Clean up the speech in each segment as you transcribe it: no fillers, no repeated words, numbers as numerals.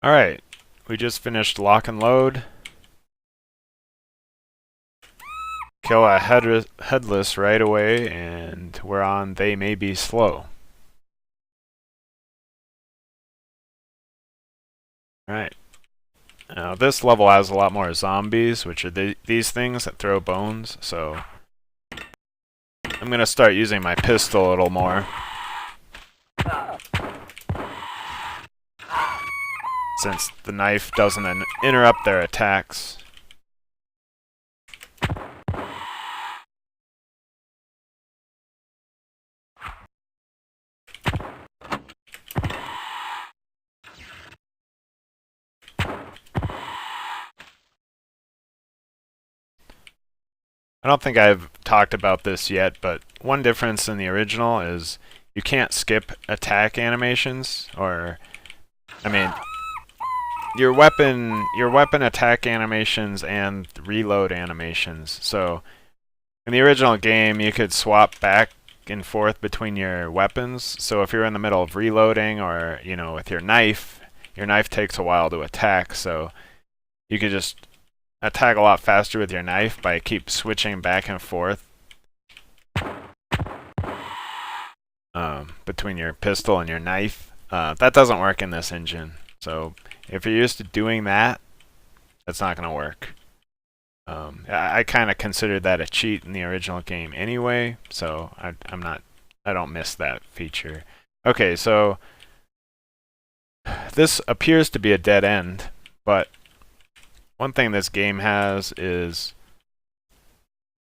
Alright, we just finished lock and load. Kill a headless right away, and we're on They May Be Slow. Alright. Now this level has a lot more zombies, which are these things that throw bones, so I'm gonna start using my pistol a little more. Since the knife doesn't interrupt their attacks. I don't think I've talked about this yet, but one difference in the original is you can't skip attack animations, or I mean your weapon attack animations and reload animations. So in the original game you could swap back and forth between your weapons. So if you're in the middle of reloading, or with your knife takes a while to attack, so you could just attack a lot faster with your knife by keep switching back and forth between your pistol and your knife. That doesn't work in this engine. So if you're used to doing that, that's not going to work. I kind of considered that a cheat in the original game anyway, so I don't miss that feature. Okay, so this appears to be a dead end, but one thing this game has is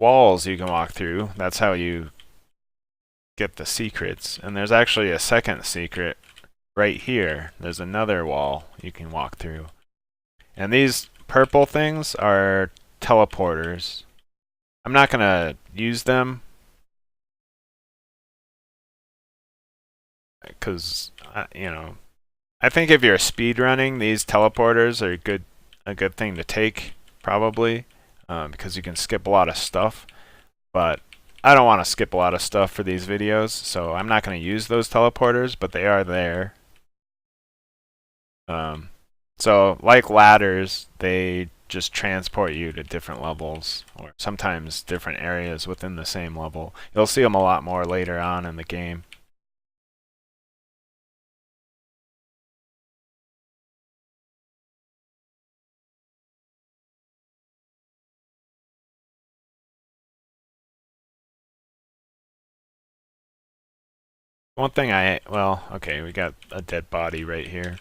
walls you can walk through. That's how you get the secrets. And there's actually a second secret right here. There's another wall you can walk through. And these purple things are teleporters. I'm not going to use them because, I think if you're speedrunning, these teleporters are a good thing to take, probably, because you can skip a lot of stuff. But I don't want to skip a lot of stuff for these videos, so I'm not going to use those teleporters, but they are there. So like ladders, they just transport you to different levels, or sometimes different areas within the same level. You'll see them a lot more later on in the game. One thing okay, we got a dead body right here.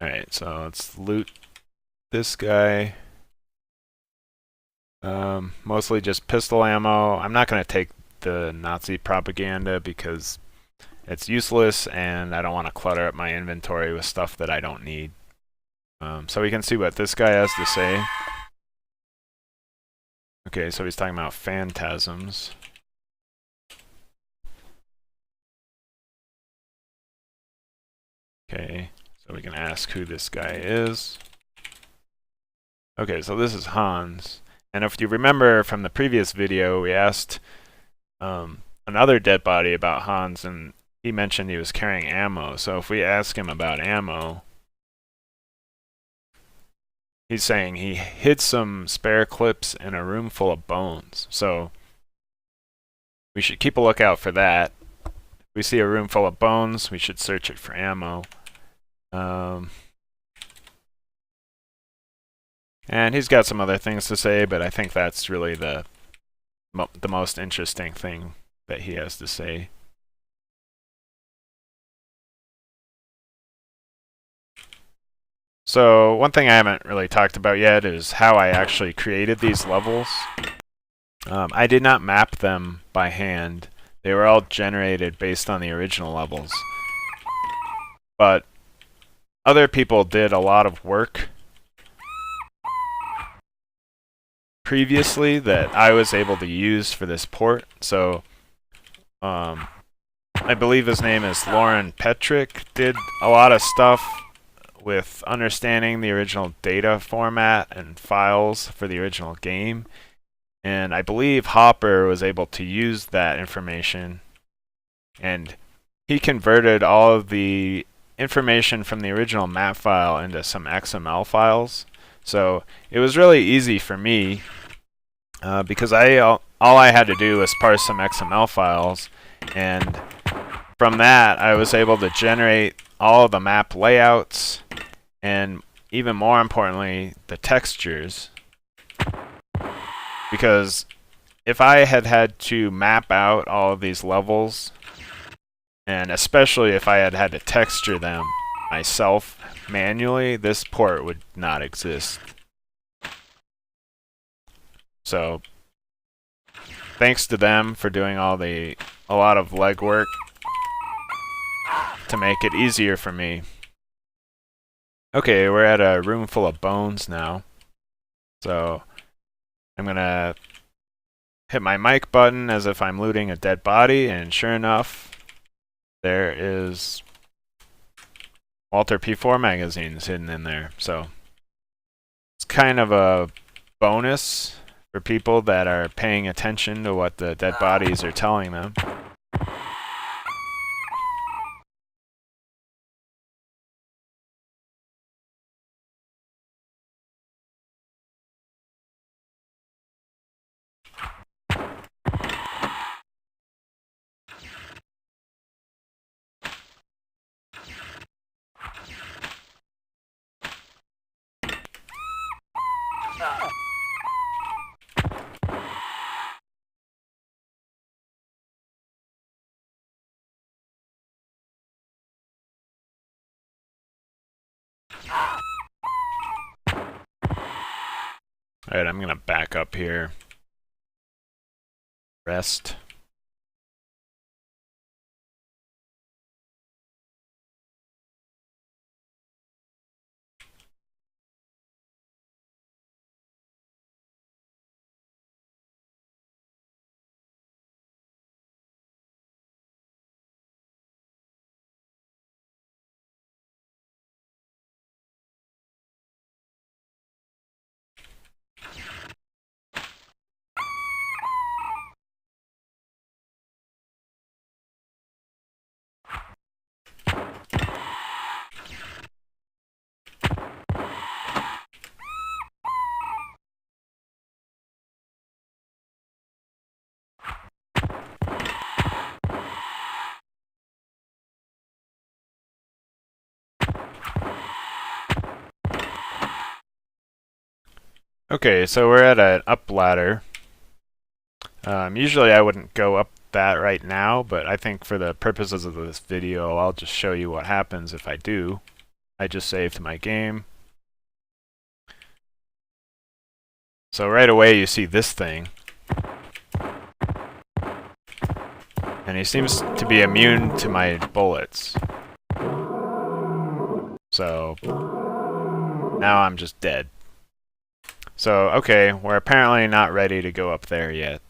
Alright, so let's loot this guy. Mostly just pistol ammo. I'm not going to take the Nazi propaganda because it's useless and I don't want to clutter up my inventory with stuff that I don't need. So we can see what this guy has to say. Okay, so he's talking about phantasms. Okay, so we can ask who this guy is. Okay, so this is Hans. And if you remember from the previous video, we asked another dead body about Hans, and he mentioned he was carrying ammo. So if we ask him about ammo, he's saying he hid some spare clips in a room full of bones. So we should keep a lookout for that. If we see a room full of bones, we should search it for ammo. And he's got some other things to say, but I think that's really the most interesting thing that he has to say. So one thing I haven't really talked about yet is how I actually created these levels. I did not map them by hand. They were all generated based on the original levels. But other people did a lot of work previously that I was able to use for this port. So I believe his name is Lauren Petrick, did a lot of stuff with understanding the original data format and files for the original game. And I believe Hopper was able to use that information and he converted all of the information from the original map file into some XML files. So it was really easy for me because all I had to do was parse some XML files, and from that I was able to generate all of the map layouts and even more importantly the textures. Because if I had had to map out all of these levels, and especially if I had had to texture them myself manually, this port would not exist. So thanks to them for doing a lot of legwork to make it easier for me. Okay, we're at a room full of bones now. So I'm gonna hit my mic button as if I'm looting a dead body, and sure enough, there is Walter P4 magazines hidden in there. So it's kind of a bonus for people that are paying attention to what the dead bodies are telling them. Alright, I'm gonna back up here. Rest. Okay, so we're at an up ladder. Usually I wouldn't go up that right now, but I think for the purposes of this video, I'll just show you what happens if I do. I just saved my game. So right away you see this thing. And he seems to be immune to my bullets. So now I'm just dead. So, okay, we're apparently not ready to go up there yet.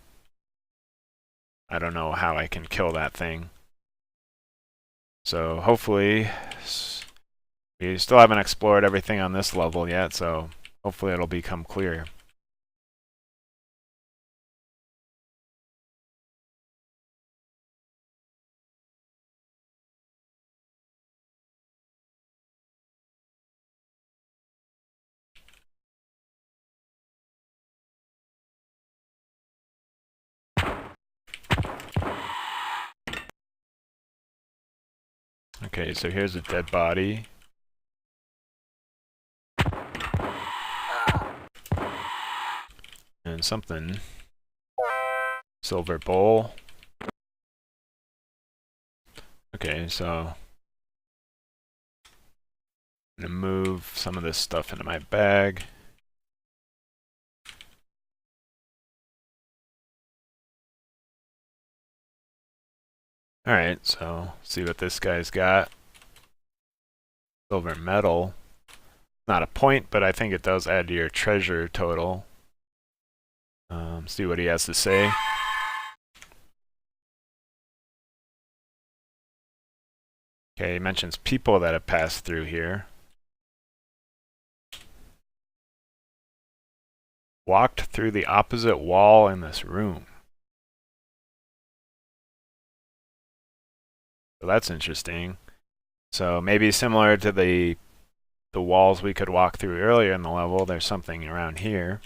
I don't know how I can kill that thing. So hopefully, we still haven't explored everything on this level yet, so hopefully it'll become clear. Okay, so here's a dead body. And something. Silver bowl. Okay, so I'm gonna move some of this stuff into my bag. Alright, so see what this guy's got. Silver medal. Not a point, but I think it does add to your treasure total. See what he has to say. Okay, he mentions people that have passed through here. Walked through the opposite wall in this room. So that's interesting. So maybe similar to the walls we could walk through earlier in the level, there's something around here.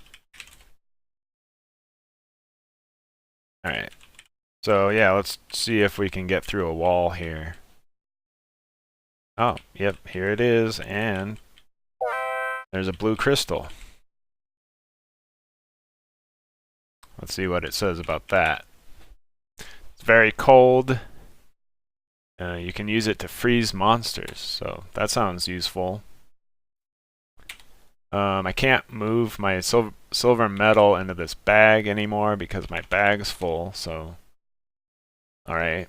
Alright. So yeah, let's see if we can get through a wall here. Oh, yep, here it is, and there's a blue crystal. Let's see what it says about that. It's very cold. You can use it to freeze monsters, so that sounds useful. I can't move my silver metal into this bag anymore because my bag's full, so... Alright.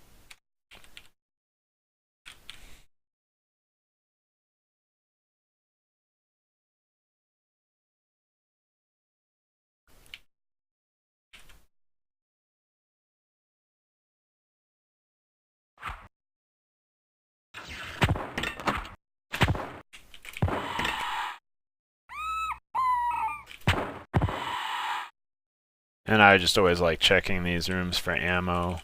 And I just always like checking these rooms for ammo.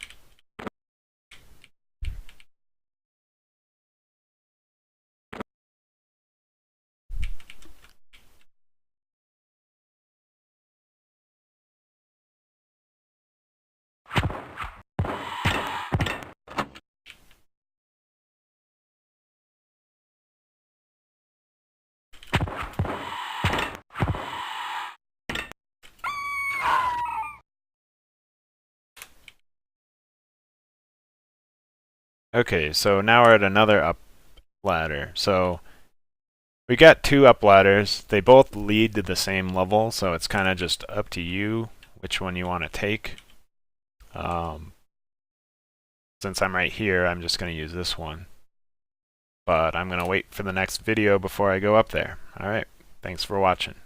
Okay, so now we're at another up ladder. So we got 2 up ladders. They both lead to the same level, so it's kind of just up to you which one you want to take. Since I'm right here, I'm just going to use this one. But I'm going to wait for the next video before I go up there. Alright, thanks for watching.